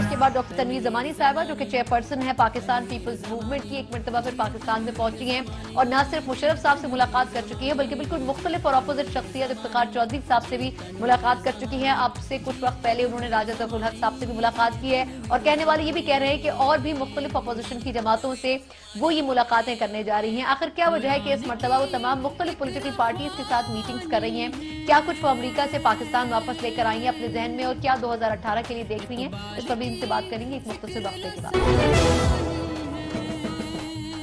اس کے بعد ڈاکٹر تنویر زمانی صاحبہ جو کہ چیئرپرسن ہے پاکستان پیپلز موومنٹ کی، ایک مرتبہ پھر پاکستان میں پہنچی ہیں اور نہ صرف مشرف صاحب سے ملاقات کر چکی ہے بلکہ بالکل مختلف اور اپوزٹ شخصیت افتخار چودھری صاحب سے بھی ملاقات کر چکی ہیں. آپ سے کچھ وقت پہلے انہوں نے راجہ ظفر الحق صاحب سے بھی ملاقات کی ہے اور کہنے والے یہ بھی کہہ رہے ہیں کہ اور بھی مختلف اپوزیشن کی جماعتوں سے وہ یہ ملاقاتیں کرنے جا رہی ہیں. آخر کیا وجہ ہے کہ اس مرتبہ وہ تمام مختلف پولیٹیکل پارٹیز کے ساتھ میٹنگز کر رہی ہیں؟ کیا کچھ وہ امریکہ سے پاکستان واپس لے کر آئی ہیں اپنے ذہن میں اور کیا 2018 کے لیے دیکھ رہی ہیں؟ اس پر بھی ان سے بات کریں گے ایک مختصر وقفے کے بعد.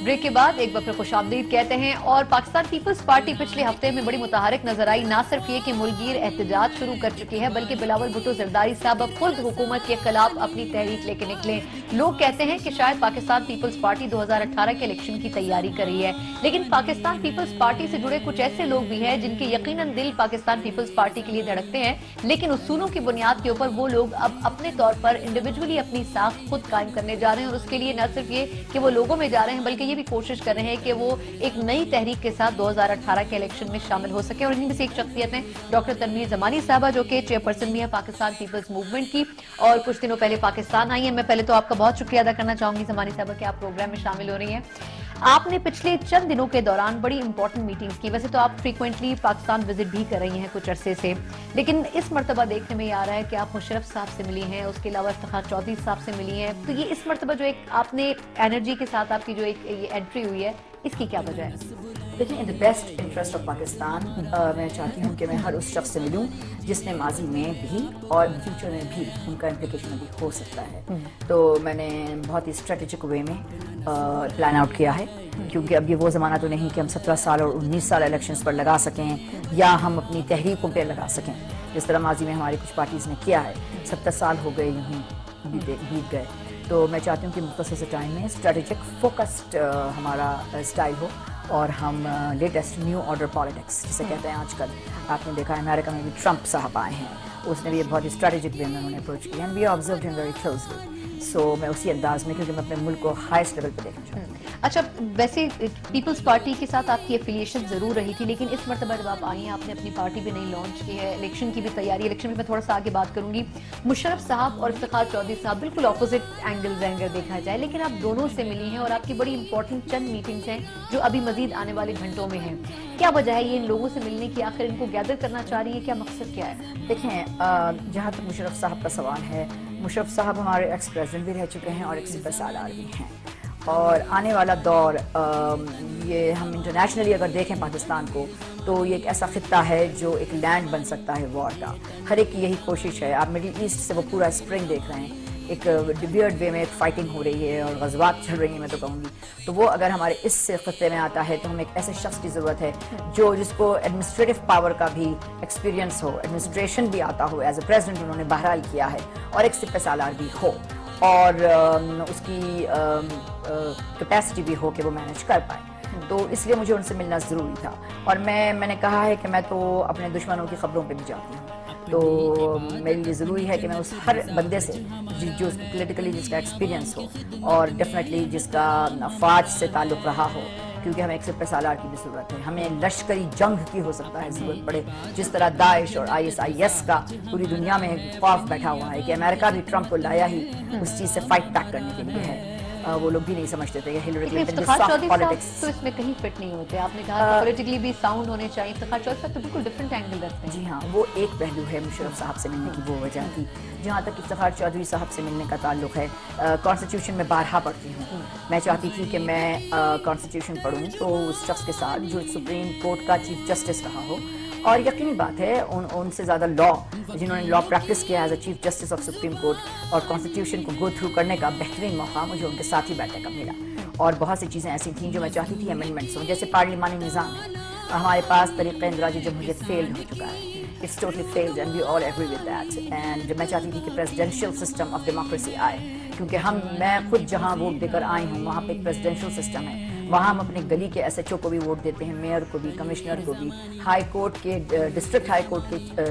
بریک کے بعد ایک بار پھر خوش آمدید کہتے ہیں. اور پاکستان پیپلز پارٹی پچھلے ہفتے میں بڑی متحرک نظر آئی. نہ صرف یہ کہ ملگیر احتجاج شروع کر چکی ہے بلکہ بلاول بھٹو زرداری صاحب اب خود حکومت کے خلاف اپنی تحریک لے کے نکلے. لوگ کہتے ہیں کہ شاید پاکستان پیپلز پارٹی 2018 کے الیکشن کی تیاری کر رہی ہے، لیکن پاکستان پیپلز پارٹی سے جڑے کچھ ایسے لوگ بھی ہیں جن کے یقیناً دل پاکستان پیپلز پارٹی کے لیے دھڑکتے ہیں، لیکن اصولوں کی بنیاد کے اوپر وہ لوگ اب اپنے طور پر انڈیویجولی اپنی ساکھ خود قائم کرنے جا رہے ہیں. اور اس کے لیے نہ صرف یہ کہ وہ لوگوں میں جا رہے ہیں بلکہ یہ بھی کوشش کر رہے ہیں کہ وہ ایک نئی تحریک کے ساتھ 2018 کے الیکشن میں شامل ہو سکے. اور انہیں میں سے ایک شخصیت ہیں ڈاکٹر تنویر زمانی صاحبہ جو کہ چیئرپرسن بھی ہیں پاکستان پیپلز موومنٹ کی اور کچھ دنوں پہلے پاکستان آئی ہیں. میں پہلے تو آپ کا بہت شکریہ ادا کرنا چاہوں گی زمانی صاحبہ کہ آپ پروگرام میں شامل ہو رہی ہیں. آپ نے پچھلے چند دنوں کے دوران بڑی امپورٹنٹ میٹنگز کی. ویسے تو آپ فریکوینٹلی پاکستان وزٹ بھی کر رہی ہیں کچھ عرصے سے، لیکن اس مرتبہ دیکھنے میں یہ آ رہا ہے کہ آپ مشرف صاحب سے ملی ہیں، اس کے علاوہ افتخار چودھری صاحب سے ملی ہیں. تو یہ اس مرتبہ جو ایک آپ نے انرجی کے ساتھ آپ کی جو ایک یہ انٹری ہوئی ہے اس کی کیا وجہ ہے؟ دیکھیں، in the best interest of Pakistan میں چاہتی ہوں کہ میں ہر اس شخص سے ملوں جس نے ماضی میں بھی اور فیوچر میں بھی ان کا امپلیکیشن ابھی ہو سکتا ہے. تو میں نے بہت ہی اسٹریٹجک وے میں پلان آؤٹ کیا ہے، کیونکہ اب یہ وہ زمانہ تو نہیں کہ ہم 17 سال اور 19 سال الیکشنز پر لگا سکیں یا ہم اپنی تحریکوں پہ لگا سکیں جس طرح ماضی میں ہماری کچھ پارٹیز نے کیا ہے. 70 سال ہو گئے یوں ہی بیت گئے. تو میں چاہتی ہوں کہ مختصر سے ٹائم میں اسٹریٹجک فوکسڈ ہمارا اسٹائل ہو اور ہم لیٹسٹ نیو آرڈر پالیٹکس جسے کہتے ہیں آج کل. آپ نے دیکھا ہے امریکہ میں بھی ٹرمپ صاحب آئے ہیں، اس نے بھی بہت ہی اسٹریٹجک وے میں انہوں نے اپروچ کیا اینڈ وی آبزروڈ ہم ویری کلوزلی. سو میں اسی انداز میں کیونکہ میں اپنے ملک کو ہائیسٹ لیول پہ دیکھنا چاہتی ہوں. اچھا، ویسے پیپلز پارٹی کے ساتھ آپ کی ایفیلیشن ضرور رہی تھی، لیکن اس مرتبہ جب آپ آئی ہیں آپ نے اپنی پارٹی بھی نہیں لانچ کی ہے، الیکشن کی بھی تیاری، الیکشن میں میں تھوڑا سا آگے بات کروں گی. مشرف صاحب اور افتخار چودھری صاحب بالکل اپوزٹ اینگل اگر دیکھا جائے، لیکن آپ دونوں سے ملی ہیں اور آپ کی بڑی امپورٹنٹ چند میٹنگز ہیں جو ابھی مزید آنے والے گھنٹوں میں ہیں. کیا وجہ ہے یہ ان لوگوں سے ملنے کی؟ آخر ان کو گیدر کرنا چاہ رہی ہے، کیا مقصد کیا ہے؟ دیکھیں، جہاں تک مشرف صاحب کا سوال ہے، مشرف صاحب ہمارے ایکس پریزیڈنٹ بھی رہ چکے ہیں اور ایک سپر سالار بھی ہیں. اور آنے والا دور یہ ہم انٹرنیشنلی اگر دیکھیں پاکستان کو تو یہ ایک ایسا خطہ ہے جو ایک لینڈ بن سکتا ہے وار کا. ہر ایک کی یہی کوشش ہے. آپ مڈل ایسٹ سے وہ پورا اسپرنگ دیکھ رہے ہیں، ایک ویئرڈ وے میں ایک فائٹنگ ہو رہی ہے اور غزوات چل رہی ہیں میں تو کہوں گی. تو وہ اگر ہمارے اس سے خطے میں آتا ہے تو ہمیں ایک ایسے شخص کی ضرورت ہے جس کو ایڈمنسٹریٹو پاور کا بھی ایکسپیرینس ہو، ایڈمنسٹریشن بھی آتا ہو. ایز اے پریزیڈنٹ انہوں نے بہرحال کیا ہے اور ایک سپہ سالار بھی ہو اور اس کی کیپیسٹی بھی ہو کہ وہ مینیج کر پائے. تو اس لیے مجھے ان سے ملنا ضروری تھا. اور میں نے کہا ہے کہ میں تو اپنے دشمنوں کی خبروں پہ بھی جاتی ہوں، تو میرے لیے ضروری ہے کہ میں اس ہر بندے سے جو پولیٹیکلی جس کا ایکسپیرینس ہو اور ڈیفینیٹلی جس کا فوج سے تعلق رہا ہو، کیونکہ ہمیں ایک سپہ سالار کی بھی ضرورت ہے. ہمیں لشکری جنگ کی ہو سکتا ہے ضرورت پڑے، جس طرح داعش اور ISIS کا پوری دنیا میں خوف بیٹھا ہوا ہے کہ امریکہ بھی ٹرمپ کو لایا ہی اس چیز سے فائٹ بیک کرنے کے لیے ہے. وہ لوگ بھی نہیں سمجھتے تھے کہ ہیلری کلنٹن پالیٹکس تو اس میں کہیں فٹ نہیں ہوتے. آپ نے کہا پولیٹیکلی بھی ساؤنڈ ہونے چاہیے. افتخار چودھری صاحب تو بالکل ڈفرنٹ اینگل رکھتے ہیں. جی ہاں، وہ ایک پہلو ہے مشرف صاحب سے ملنے کی وہ وجہ تھی. جہاں تک افتخار چودھری صاحب سے ملنے کا تعلق ہے، کانسٹیٹیوشن میں بارہا پڑھتی ہوں. میں چاہتی تھی کہ میں کانسٹیٹیوشن پڑھوں تو اس شخص کے ساتھ جو سپریم کورٹ کا چیف جسٹس رہا ہو، اور یقینی بات ہے ان سے زیادہ جنہوں نے لا پریکٹس کیا as a chief justice of supreme court اور کانسٹیٹیوشن کو گو تھرو کرنے کا بہترین موقع مجھے ان کے ساتھ ہی بیٹھنے کا ملا. اور بہت سی چیزیں ایسی تھیں جو میں چاہتی تھی امینڈمنٹس ہوں، جیسے پارلیمانی نظام ہے. ہمارے پاس طریقہ اندراجی جمہوریت فیلڈ ہو چکا ہے. It's totally failed and we all agree with that. And میں چاہتی تھی کہ presidential system of democracy آئے، کیونکہ میں خود جہاں ووٹ دے کر آئی ہوں وہاں پہ ایک presidential system ہے. وہاں ہم اپنے گلی کے ایس ایچ او کو بھی ووٹ دیتے ہیں, میئر کو بھی, کمشنر کو بھی, ہائی کورٹ کے ڈسٹرکٹ ہائی کورٹ کے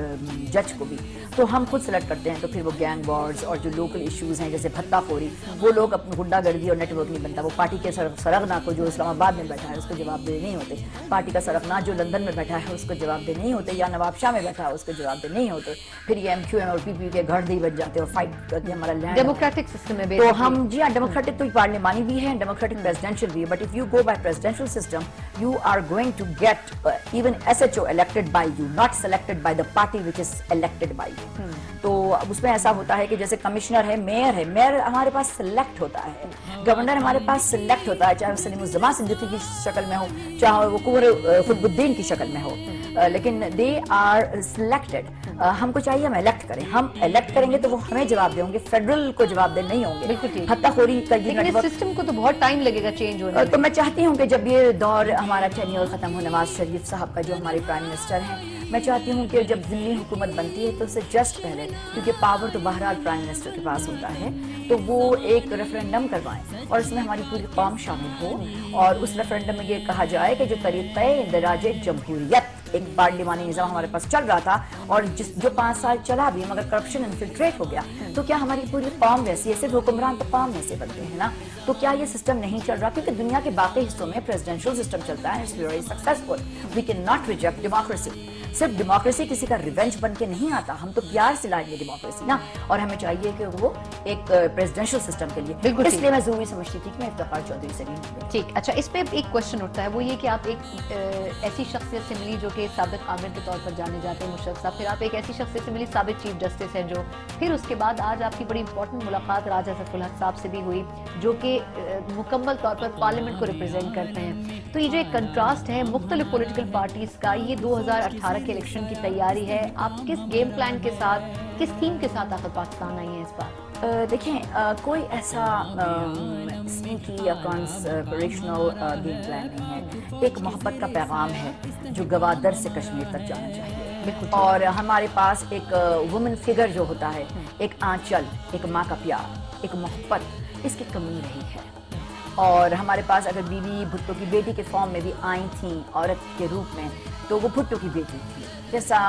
جج کو بھی. تو ہم خود سلیکٹ کرتے ہیں. تو پھر وہ گینگ وارز اور جو لوکل ایشوز ہیں جیسے بھتہ خوری, وہ لوگ اپنی غنڈہ گردی اور نیٹ ورک نہیں بنتا. وہ پارٹی کے سرغنا کو جو اسلام آباد میں بیٹھا ہے اس کو جواب دہ نہیں ہوتے, پارٹی کا سرغنا جو لندن میں بیٹھا ہے اس کو جواب دہ نہیں ہوتے, یا نواب شاہ میں بیٹھا ہے اس کو جواب دہ نہیں ہوتے. پھر یہ ایم کیو ایم اور پی پی کے گھر دے بن جاتے ہیں اور فائٹ کرتے ہیں ہمارا لینڈ. ڈیموکریٹک سسٹم ہے تو ہم جی ہاں ڈیموکریٹک تو پارلیمانی بھی ہے, ڈیموکریٹک پریزیڈینشیل بھی ہے. But if you go by presidential system you are going to get even S H O elected by you, not selected by the party which is elected by you. تو اس میں ایسا ہوتا ہے کہ جیسے commissioner ہے, میئر ہمارے پاس select ہوتا ہے, گورنر ہمارے پاس سلیکٹ ہوتا ہے, چاہے وہ سلیم الزمان صدیقی کی شکل میں ہو, چاہے وہ کنور قطب الدین کی شکل میں ہو, لیکن دے آر سلیکٹڈ. ہم کو چاہیے ہم الیکٹ کریں, ہم الیکٹ کریں گے تو وہ ہمیں جواب دیں گے, فیڈرل کو جواب دے نہیں ہوں گے. بالکل حتیٰ خوری کا یہ لیکن اس سسٹم کو تو بہت ٹائم لگے گا چینج ہونے میں. تو میں چاہتی ہوں کہ جب یہ دور ہمارا ٹینیور ختم ہو, نواز شریف صاحب کا جو ہمارے پرائم منسٹر ہیں, میں چاہتی ہوں کہ جب ضمنی حکومت بنتی ہے تو اس سے جسٹ پہلے, کیونکہ پاور تو بہرحال پرائم منسٹر کے پاس ہوتا ہے, تو وہ ایک ریفرینڈم کروائیں اور اس میں ہماری پوری قوم شامل ہو, اور اس ریفرینڈم میں یہ کہا جائے کہ جو طریقہ اندراج جمہوریت, ایک پارلیمانی نظام ہمارے پاس چل رہا تھا اور جو 5 سال چلا بھی مگر کرپشن انفلٹریٹ ہو گیا, تو کیا ہماری پوری قوم ویسی ہے؟ صرف حکمران تو قوم ویسے بنتے ہیں نا. تو کیا یہ سسٹم نہیں چل رہا؟ کیونکہ دنیا کے باقی حصوں میں پریزیڈینشیل سسٹم چلتا ہے, it's very successful. We can not reject democracy. صرف ڈیموکریسی کسی کا ریونج بن کے نہیں آتا, ہم تو پیار سے لائیں گے ڈیموکریسی نا, اور ہمیں چاہیے کہ وہ ایک پریزیڈینشیل سسٹم کے لیے. بالکل, اس لیے میں ضروری سمجھتی تھی کہ میں افتخار چودھری سے بھی. ٹھیک, اچھا اس پہ ایک کوشچن اٹھتا ہے, وہ یہ کہ آپ ایک ایسی شخصیت سے ملی جو کہ سابق عامر کے طور پر جانے جاتے ہیں مشرف صاحب, پھر آپ ایک ایسی شخصیت سے ملی سابق چیف جسٹس ہیں جو, پھر اس کے بعد آج آپ کی بڑی امپورٹنٹ ملاقات راجہ ظفر الحق صاحب سے بھی ہوئی جو کہ مکمل طور پر پارلیمنٹ کو ریپرزینٹ کرتے ہیں. تو یہ جو ایک کنٹراسٹ ہے مختلف پولیٹیکل پارٹیز کا, یہ 2018 کے الیکشن کی تیاری ہے, آپ کس گیم پلان کے ساتھ, کس تھیم کے ساتھ آخر پاکستان آئی ہیں اس بار؟ دیکھیں, کوئی ایسا اسنیکی یا کانسپریشنل گیم پلان نہیں ہے. ایک محبت کا پیغام ہے جو گوادر سے کشمیر تک جانا چاہیے, اور ہمارے پاس ایک وومن فگر جو ہوتا ہے, ایک آنچل, ایک ماں کا پیار, ایک محبت, اس کی کمی رہی ہے. اور ہمارے پاس اگر بی بی بھٹو کی بیٹی کے فارم میں بھی آئی تھیں عورت کے روپ میں, تو وہ بھٹو کی بیٹی تھی, جیسا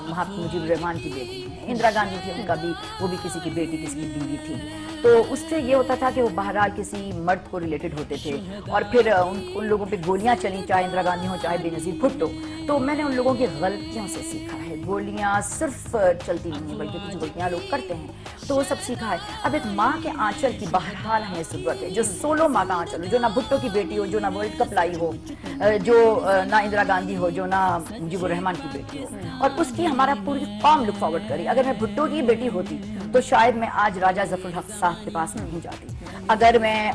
مجیب الرحمان کی بیٹی ہے, اندرا گاندھی تھی ان کا بھی, وہ بھی کسی کی بیٹی کسی کی بیوی تھی. تو اس سے یہ ہوتا تھا کہ وہ بہرحال کسی مرد کو ریلیٹڈ ہوتے تھے, اور پھر ان لوگوں پہ گولیاں چلیں, چاہے اندرا گاندھی ہو چاہے بے نظیر بھٹو. تو میں نے ان لوگوں کی غلطیوں سے سیکھا ہے. گولیاں صرف چلتی نہیں ہیں بلکہ کچھ غلطیاں لوگ کرتے ہیں, تو وہ سب سیکھا ہے. اب ایک ماں کے آنچل کی بہرحال ہمیں ضرورت ہے, جو سولو ماں کا آنچل ہو, جو نہ بھٹو کی بیٹی ہو, جو نہ ورلڈ کپ لائی ہو, جو نہ اندرا گاندھی ہو, جو نہ مجیب الرحمان کی بیٹی ہو, اور اس کی ہمارا پوری قوم لک فارورڈ کری. اگر میں بھٹو کی بیٹی ہوتی تو شاید میں آج راجہ ظفر الحق صاحب کے پاس نہیں جاتی. اگر میں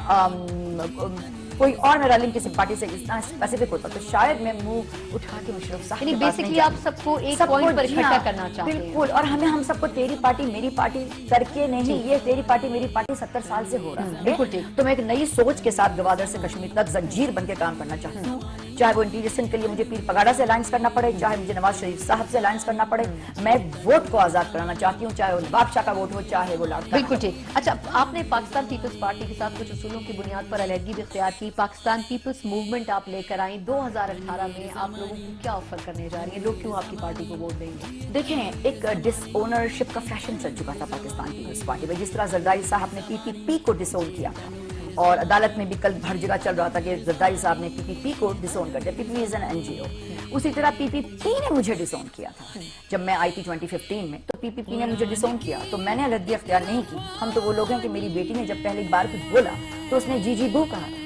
کوئی اور میرا لنک کسی پارٹی سے اتنا اسپیسیفک ہوتا تو شاید میں منہ اٹھا کے مشرف صاحب کے پاس نہیں بیسکلی آپ سب کو ایک پوائنٹ پر اکٹھا کرنا چاہتے ہیں. بالکل, اور ہم سب کو تیری پارٹی میری پارٹی کر کے نہیں, یہ تیری پارٹی میری پارٹی 70 سال سے ہو رہا ہے. بالکل ٹھیک. تو میں ایک نئی سوچ کے ساتھ گوادر سے کشمیر تک زنجیر بن کے کام کرنا چاہتی ہوں, چاہے وہ انٹیریئر کے لیے مجھے پیر پگاڑا سے الائنس کرنا پڑے, چاہے مجھے نواز شریف صاحب سے الائنس کرنا پڑے. میں ووٹ کو آزاد کرانا چاہتی ہوں, چاہے وہ نواب شاہ کا ووٹ ہو, چاہے وہ لاڈ. بالکل ٹھیک. اچھا, آپ نے پاکستان پیپلز پارٹی کے ساتھ کچھ اصولوں کی بنیاد پر علیحدگی بھی اختیار کی, پاکستان پیپلز موومنٹ آپ لے کر آئیں. 2018 میں آپ لوگوں کو کیا آفر کرنے جا رہی ہیں, لوگ کیوں آپ کی پارٹی کو ووٹ دیں گے؟ دیکھیں, ایک ڈس اونرشپ کا فیشن چل چکا تھا پاکستان پیپلز پارٹی میں, جس طرح زرداری صاحب نے پی پی پی کو ڈس اون کیا تھا, اور عدالت میں بھی کل ہر جگہ چل رہا تھا کہ زرداری صاحب نے پی پی پی کو ڈس اون کر دیا. پی P P is an N G او. اسی طرح پی پی پی نے مجھے ڈس اون کیا تھا جب میں آئی تھی 2015 میں, تو پی پی پی نے مجھے ڈس اون کیا, تو میں نے علیحدگی اختیار نہیں کی. ہم تو وہ لوگ ہیں کہ میری بیٹی نے جب پہلی بار کچھ بولا تو اس نے جی جی بو کہا تھا,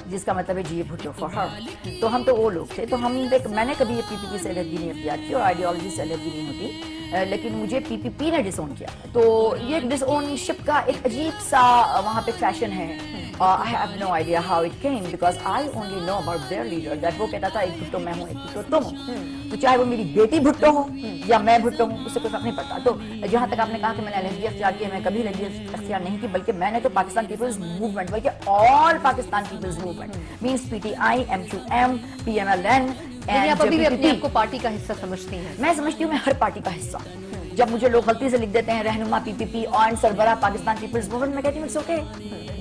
جس کا مطلب ہے جی بھٹو فار ہر. تو ہم تو وہ لوگ تھے. تو میں نے کبھی یہ پی پی پی سے علیحدگی نہیں اختیار کی, اور آئیڈیالوجی سے علیحدگی نہیں ہوتی, لیکن مجھے پی پی پی نے ڈس اون کیا. تو یہ ڈس اون شپ کا ایک عجیب سا وہاں پہ فیشن ہے. I have no idea how it came, because I only know about their leader, that وہ کہتا تھا ایک بھٹو میں ہوں, ایک بھٹو تم ہو. تو چاہے وہ میری بیٹی بھٹو ہو یا میں بھٹو ہوں, اس سے کوئی فرق نہیں پڑتا. تو جہاں تک آپ نے کہا کہ میں نے علیحدگی اختیار کی, میں کبھی علیحدگی اختیار نہیں کی, بلکہ میں نے تو پاکستان پیپلز موومنٹ, بلکہ all Pakistan peoples movement means P T I, M Q M, P M L N, آپ ابھی بھی اپنے آپ کو پارٹی کا حصہ سمجھتی ہیں؟ میں سمجھتی ہوں میں ہر پارٹی کا حصہ ہوں. جب مجھے لوگ غلطی سے لکھ دیتے ہیں رہنما پی پی پی اور سربراہ پاکستان پیپلز موومنٹ, میں کہتی ہوں اٹس اوکے,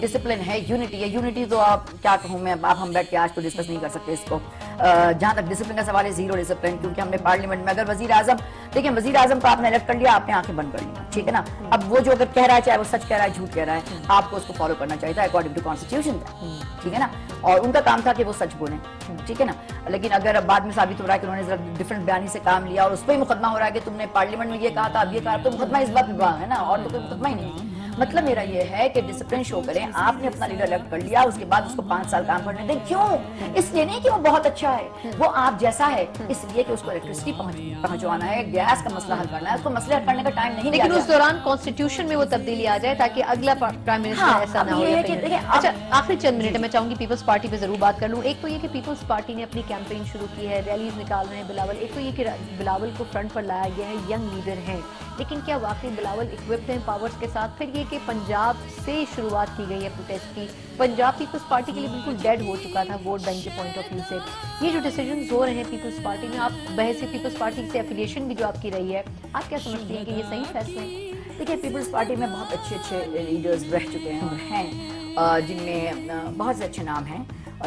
ڈسپلن ہے, یونٹی ہے. یونٹی تو آپ کیا کہوں میں, آپ ہم بیٹھ کے آج تو ڈسکس نہیں کر سکتے اس کو. جہاں تک ڈسپلن کا سوال ہے, زیرو ڈسپلن, کیونکہ ہم نے پارلیمنٹ میں اگر وزیر اعظم, دیکھیں وزیر اعظم کو آپ نے الیکٹ کر لیا, آپ نے آنکھیں بند کر لی, ٹھیک ہے نا. اب وہ جو اگر کہہ رہا ہے, چاہے وہ سچ کہہ رہا ہے, جھوٹ کہہ رہا ہے, آپ کو اس کو فالو کرنا چاہیے تھا اکارڈنگ ٹو کانسٹیٹیوشن, ٹھیک ہے نا. اور ان کا کام تھا کہ وہ سچ بولیں, ٹھیک ہے نا. لیکن اگر بعد میں ثابت ہو رہا ہے کہ انہوں نے ذرا ڈفرنٹ بیانی سے کام لیا اور اس پہ ہی مقدمہ ہو رہا ہے کہ تم نے پارلیمنٹ میں یہ کہا تھا, اب یہ کہا, تو مقدمہ اس بات میں ہے نا, اور تو کوئی مقدمہ ہی نہیں. مطلب میرا یہ ہے کہ ڈسپلن شو کریں. آپ نے اپنا لیڈر الیکٹ کر لیا, اس کے بعد اس کو 5 سال کام کرنے دیں. کیوں؟ اس لیے نہیں کہ وہ بہت اچھا ہے, وہ آپ جیسا ہے, اس لیے کہ اس کو الیکٹریسٹی پہنچوانا ہے, گیس کا مسئلہ حل کرنا ہے, اس کو مسئلے حل کرنے کا ٹائم نہیں دیا. لیکن اس دوران کانسٹیٹیوشن میں وہ تبدیلی آ جائے تاکہ اگلا پرائم منسٹر ایسا نہ ہو. اچھا, آخری چند منٹ میں چاہوں گی پیپلز پارٹی پہ ضرور بات کر لوں. ایک تو یہ کہ پیپلز پارٹی نے اپنی کیمپین شروع کی ہے, ریلیز نکال رہے ہیں بلاول. ایک تو یہ کہ بلاول کو فرنٹ پر لایا گیا ہے, ینگ لیڈر ہیں, لیکن کیا واقعی بلاول اکوپڈ ہیں پاورز کے ساتھ؟ پھر یہ کہ پنجاب سے شروعات کی گئی ہے پروٹیسٹ کی, پنجاب پیپلز پارٹی کے لیے بالکل ڈیڈ ہو چکا تھا ووٹ بینک کے پوائنٹ آف ویو سے. یہ جو ڈیسیجنز ہو رہے ہیں پیپلز پارٹی میں, آپ بحیثیت پیپلز پارٹی سے افیلیشن بھی جو آپ کی رہی ہے, آپ کیا سمجھتی ہیں کہ یہ صحیح فیصلے ہیں؟ دیکھیے پیپلز پارٹی میں بہت اچھے اچھے لیڈرز رہ چکے ہیں اور ہیں, جن میں بہت سے اچھے نام ہیں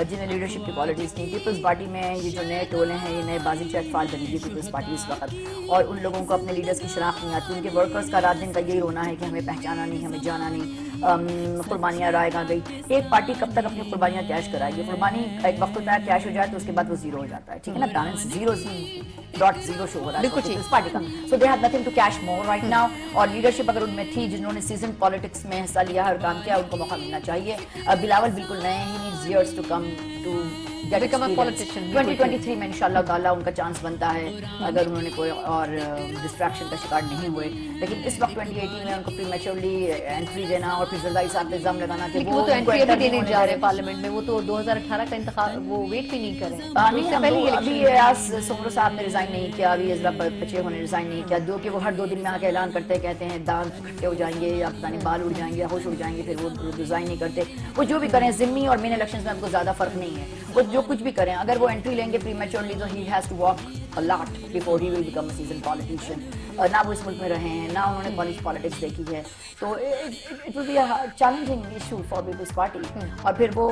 جنہیں لیڈرشپ کی کوالٹیز تھیں. پیپلز پارٹی میں یہ جو نئے ٹولے ہیں, یہ نئے بازی چیک فعال بنی ہوئی پیپلز پارٹی اس وقت, اور ان لوگوں کو اپنے لیڈرز کی شناخت نہیں آتی. ان کے ورکرز کا رات دن کا یہی رونا ہے کہ ہمیں پہچانا نہیں, ہمیں جانا نہیں, قربانیاں رائے گا گئی. ایک پارٹی کب تک اپنی قربانیاں کیش کرائے گی؟ قربانی ایک وقت ہوتا ہے کیش ہو جائے تو اس کے بعد وہ زیرو ہو جاتا ہے, ٹھیک ہے نا. بیلنس زیرو شو ہو رہا ہے پیپلز پارٹی کا. So they have nothing to cash more right now. اور لیڈرشپ اگر ان میں تھی, جنہوں نے سیزن پالیٹکس میں حصہ لیا ہے اور کام کیا, ان کو موقع ملنا چاہیے. بلاول بالکل نئے, he needs years to come to become a politician. 2023 میں انشاءاللہ تعالیٰ ان کا چانس بنتا ہے اگر انہوں نے کوئی اور ڈسٹریکشن کا شکار نہیں ہوئے. لیکن اس وقت 2018 میں ان کو پریمیچورلی انٹری دینا اور پھر زرداری صاحب پہ الزام لگانا کہ وہ تو انٹری ابھی دینے جا رہے ہیں پارلیمنٹ میں, وہ تو 2018 کا انتخاب وہ ویٹ بھی نہیں کر رہے ہیں. ابھی ایاز سمرو صاحب نے ریزائن نہیں کیا, ابھی عزرا بچے نے ریزائن نہیں کیا, جو کہ وہ ہر 2 دن میں آ کے اعلان کرتے کہتے ہیں دانت کھٹے ہو جائیں گے, یا پتہ نہیں بال اڑ جائیں گے, ہوش اڑ جائیں گے, پھر وہ ریزائن نہیں کرتے. وہ جو بھی کریں, ضمنی اور مین الیکشنز میں ان کو زیادہ فرق نہیں ہے. وہ جو کچھ بھی کریں, اگر وہ انٹری لیں گے پریمیچورلی تو he has to walk a lot before he will become a seasoned politician. نہ وہ اس ملک میں رہے ہیں, نہ انہوں نے پالیٹکس دیکھی ہے, تو it will be a challenging issue for People's Party. اور پھر وہ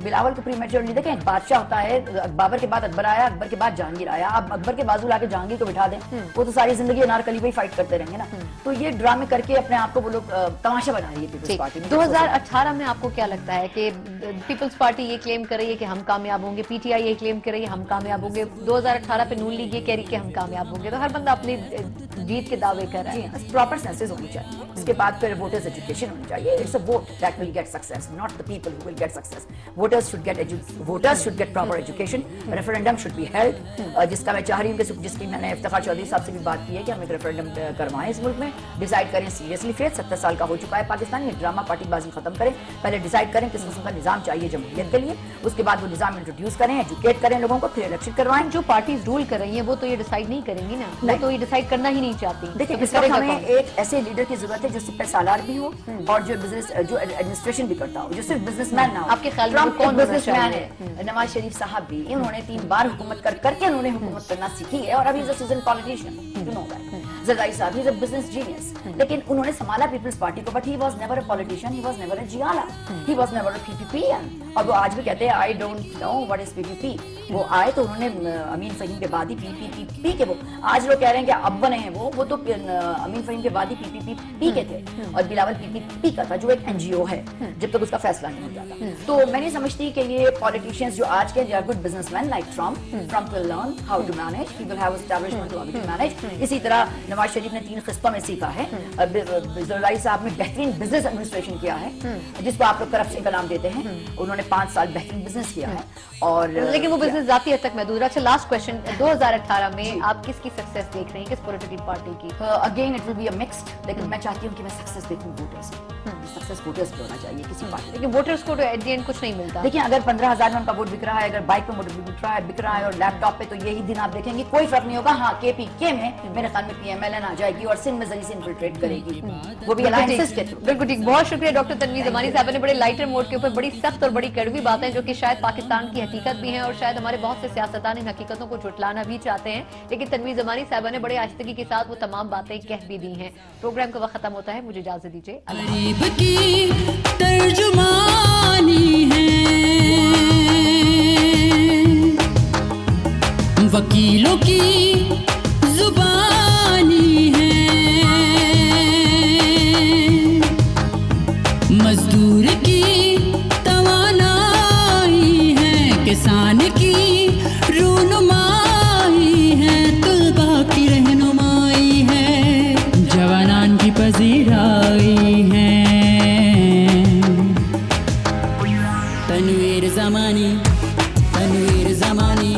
بلاول کو پریمیچورلی, دیکھیں بادشاہ ہوتا ہے, بابر کے بعد اکبر آیا, اکبر کے بعد جہانگیر آیا, اب اکبر کے بازو لا کے جہانگیر کو بٹھا دیں, وہ تو ساری زندگی انارکلی پہ ہی فائٹ کرتے رہیں گے نا. تو یہ ڈرامے کر کے اپنے آپ کو وہ لوگ تماشا بنا رہی ہے پیپلز پارٹی. 2018 میں آپ کو کیا لگتا ہے کہ پیپلز پارٹی یہ کلیم کر رہی ہے کہ ہم کامیاب ہوں گے, پی ٹی آئی یہ کلیم کر رہی ہے ہم کامیاب ہوں گے, 2018 پہ نون لیگ یہ کہہ رہی کہ ہم کامیاب ہوں گے, تو ہر بندہ اپنی جیت کے دعوے کر رہا ہے. پراپر سینسز ہونی چاہیے, اس کے بعد پھر ووٹرز ایجوکیشن ہونی چاہیے. It's a vote that will get success, not the people who will get success. Voters should get proper education. Referendum should be held. جس کا میں چاہ رہی ہوں کہ جس کی میں نے افتخار چودھری صاحب سے بھی بات کی ہے کہ ہم ایک ریفرینڈم کروائیں اس ملک میں, ڈیسائیڈ کریں سیریسلی. پھر 70 سال کا ہو چکا ہے پاکستان میں, ڈرامہ پارٹی بازی ختم کریں, پہلے ڈیسائیڈ کریں کس قسم کا نظام چاہیے جمہوریت کے لیے, اس کے بعد وہ نظام انٹروڈیوس کریں, ایجوکیٹ کریں لوگوں کو, پھر الیکشن کروائیں. جو پارٹیز رول کر رہی ہیں وہ تو یہ ڈیسائیڈ نہیں کریں گی نا, وہ تو یہ ڈیسائیڈ کرنا ہی نہیں چاہتی. دیکھیں اس وقت ہمیں ایک ایسے لیڈر کی ضرورت ہے جو سپہ سالار بھی ہو اور جو ایڈمنسٹریشن بھی کرتا ہو, جو صرف بزنس مین نہ ہو. آپ کے خیال میں ٹرمپ کون بزنس مین ہے؟ نواز شریف صاحب بھی, انہوں نے 3 بار حکومت کر کے انہوں نے حکومت کرنا سیکھی ہے, اور ابھی season politician, you know that. Zardari صاحب ہی بزنس جینیس, لیکن انہوں نے سنبھالا پیپلز پارٹی کو, but he was never a politician, he was never a جیالا, he was never a P P P. اور وہ آج بھی کہتے ہیں I don't know what is P P پی. وہ آئے تو انہوں نے امین فہیم کے بعد ہی پی پی پی کے, وہ آج لوگ کہہ رہے ہیں کہ اب بنے ہیں وہ تو امین فہیم کے بعد ہی پی پی پی کے تھے, اور بلاول پی پی پی کا تھا جو ایک این جی او ہے, جب تک اس کا فیصلہ نہیں ہو جاتا. تو میں نہیں سمجھتی کہ یہ پالیٹیشینز جو آج کے, they are good business man like Trump will learn how to manage, he will have establishment to manage. اسی طرح نواز شریف نے 3 قسطوں میں سیکھا ہے, زرداری صاحب نے بہترین بزنس ایڈمنسٹریشن کیا ہے, جس کو آپ لوگ کرپشن کا نام دیتے ہیں, انہوں نے 5 سال بہترین بزنس کیا ہے. اور لیکن وہ بزنس ذاتی حد تک محدود ہے. اچھا لاسٹ کویسچن, 2018 میں آپ کس کی سکسیس دیکھ رہی ہیں, کس پولیٹیکل پارٹی کی؟ Again it will be a mixed, لیکن میں چاہتی ہوں کہ میں سکسیس دیکھوں ووٹرز, سکسیس ووٹرز پہ ہونا چاہیے کسی پارٹی. لیکن ووٹرز کو تو ایٹ دی اینڈ کچھ نہیں ملتا. دیکھیں اگر 15,000 میں ان کا ووٹ بک رہا ہے, اگر بائک پہ ووٹ بک رہا ہے اور لیپ ٹاپ پہ, تو یہی دن آپ دیکھیں گے کوئی فرق نہیں ہوگا. ہاں کے پی کے میں میرے خیال میں P M M L N آ جائے گی اور سندھ میں ذریعے سے انفلٹریٹ کرے گی, وہ بھی الائنسز کے تھرو. بالکل ٹھیک, بہت شکریہ ڈاکٹر تنویر زمانی صاحب نے بڑے لائٹر موڈ کے اوپر بڑی سخت اور بڑی کڑوی باتیں جو کہ شاید پاکستان کی حقیقت بھی ہیں اور شاید ہمارے بہت سے سیاستدان ان حقیقتوں کو جھٹلانا بھی چاہتے ہیں, لیکن تنویر زمانی صاحبہ نے بڑے آہستگی کے ساتھ وہ تمام باتیں کہہ بھی دی ہیں. پروگرام کا وقت ختم ہوتا ہے, مجھے اجازت دیجیے. غریب کی ترجمانی ہے, وکیلوں کی زبانی ہے, مزدور کی توانائی ہے, کسان کی رونمائی ہے, طلباء کی رہنمائی ہے, جوانان کی پذیرائی ہے. تنویر زمانی, تنویر زمانی.